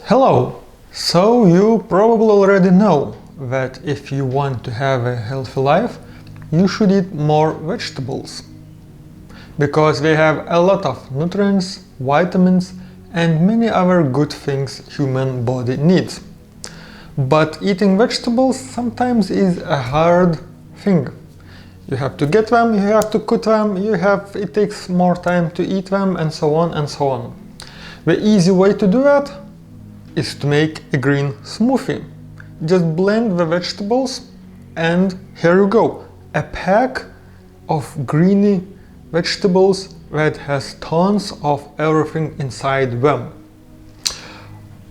Hello! So you probably already know that if you want to have a healthy life, you should eat more vegetables. Because they have a lot of nutrients, vitamins and many other good things human body needs. But eating vegetables sometimes is a hard thing. You have to get them, you have to cook them, it takes more time to eat them and so on and so on. The easy way to do that is to make a green smoothie. Just blend the vegetables and here you go, a pack of greeny vegetables that has tons of everything inside them.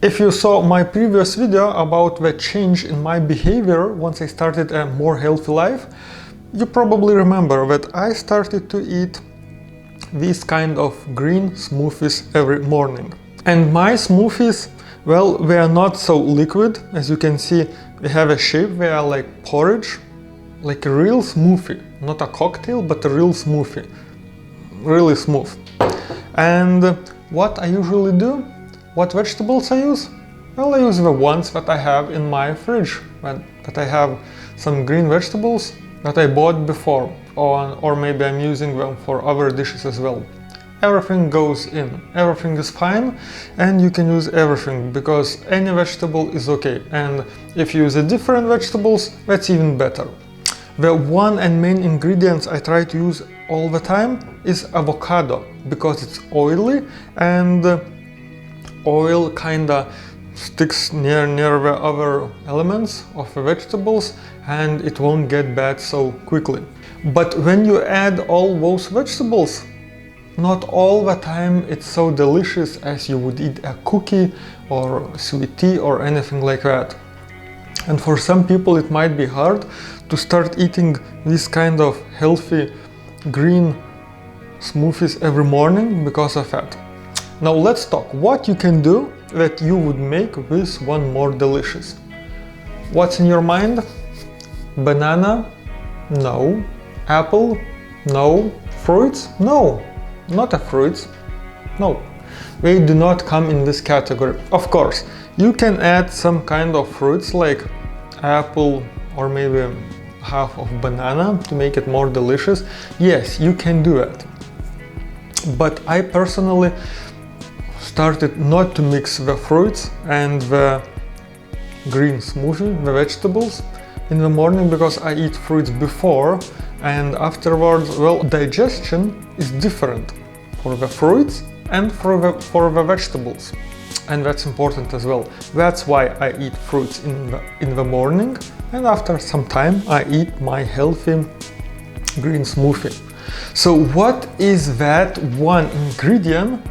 If you saw my previous video about the change in my behavior once I started a more healthy life, you probably remember that I started to eat these kind of green smoothies every morning. And my smoothies, well, they are not so liquid. As you can see, they have a shape, they are like porridge, like a real smoothie. Not a cocktail, but a real smoothie. Really smooth. And what I usually do, what vegetables I use? Well, I use the ones that I have in my fridge. That I have some green vegetables that I bought before, or maybe I'm using them for other dishes as well. Everything goes in, everything is fine, and you can use everything because any vegetable is okay. And if you use different vegetables, that's even better. The one and main ingredients I try to use all the time is avocado, because it's oily and oil kinda sticks near the other elements of the vegetables and it won't get bad so quickly. But when you add all those vegetables, not all the time it's so delicious as you would eat a cookie or sweet tea or anything like that. And for some people it might be hard to start eating this kind of healthy green smoothies every morning because of that. Now let's talk what you can do that you would make this one more delicious. What's in your mind? Banana? No. Apple? No. Fruits? No. Not a fruits. No. They do not come in this category. Of course, you can add some kind of fruits like apple or maybe half of banana to make it more delicious. Yes, you can do that. But I personally started not to mix the fruits and the green smoothie, the vegetables, in the morning because I eat fruits before and afterwards, well, digestion is different for the fruits and for the vegetables. And that's important as well. That's why I eat fruits in the morning and after some time I eat my healthy green smoothie. So what is that one ingredient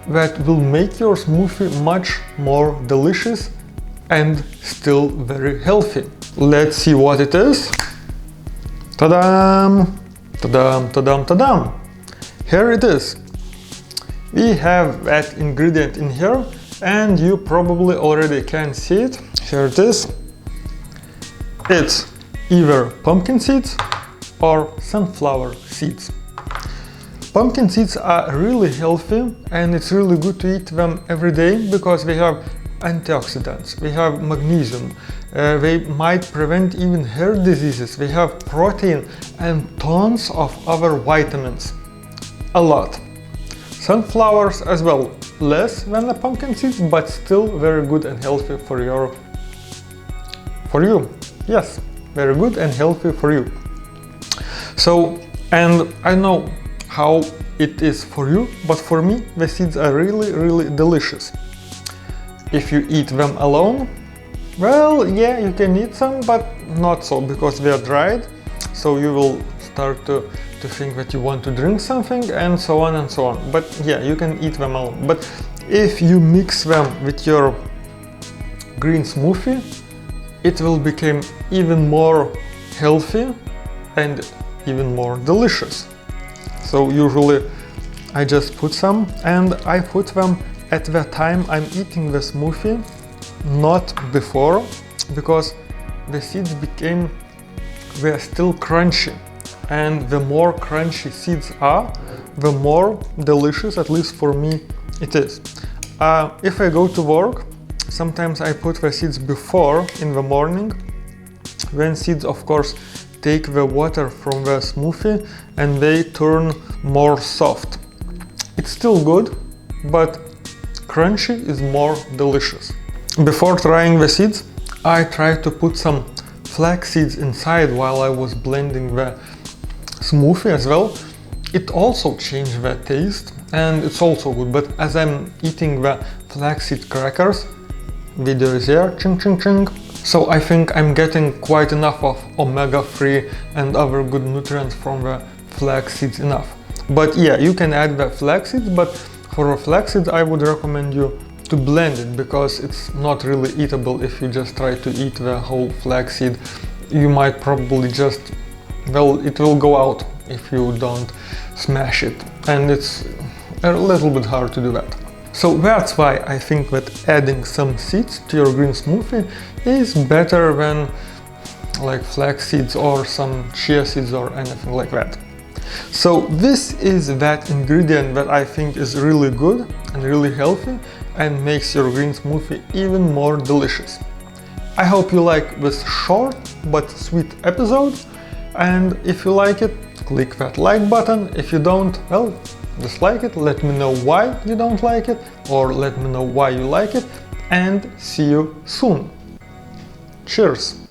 that will make your smoothie much more delicious and still very healthy? Let's see what it is. Ta-dam! Ta-dam, ta-dam, ta-dam! Here it is. We have that ingredient in here and you probably already can see it. Here it is. It's either pumpkin seeds or sunflower seeds. Pumpkin seeds are really healthy and it's really good to eat them every day because they have antioxidants, they have magnesium, they might prevent even hair diseases, they have protein and tons of other vitamins. A lot. Sunflowers as well, less than the pumpkin seeds, but still very good and healthy for you. Yes, very good and healthy for you. So, and I know how it is for you, but for me the seeds are really delicious. If you eat them alone, well, yeah, you can eat some, but not so, because they are dried, so you will start to think that you want to drink something and so on and so on. But yeah, you can eat them alone. But if you mix them with your green smoothie, it will become even more healthy and even more delicious. So usually I just put some and I put them at the time I'm eating the smoothie, not before, because the seeds they're still crunchy. And the more crunchy seeds are, the more delicious, at least for me, it is. If I go to work Sometimes I put the seeds before in the morning, when seeds of course take the water from the smoothie and they turn more soft. It's still good, but crunchy is more delicious. Before trying the seeds, I tried to put some flax seeds inside while I was blending the smoothie as well. It also changed the taste and it's also good, but as I'm eating the flaxseed crackers, video is here, ching ching ching, so I think I'm getting quite enough of omega-3 and other good nutrients from the flax seeds enough. But yeah, you can add the flax seeds, but for the flax seeds I would recommend you to blend it, because it's not really eatable if you just try to eat the whole flax seed. You might probably just, well, it will go out if you don't smash it, and it's a little bit hard to do that. So that's why I think that adding some seeds to your green smoothie is better than like flax seeds or some chia seeds or anything like that. So this is that ingredient that I think is really good and really healthy and makes your green smoothie even more delicious. I hope you like this short but sweet episode, and if you like it, click that like button. If you don't, well, dislike it, let me know why you don't like it, or let me know why you like it, and see you soon. Cheers!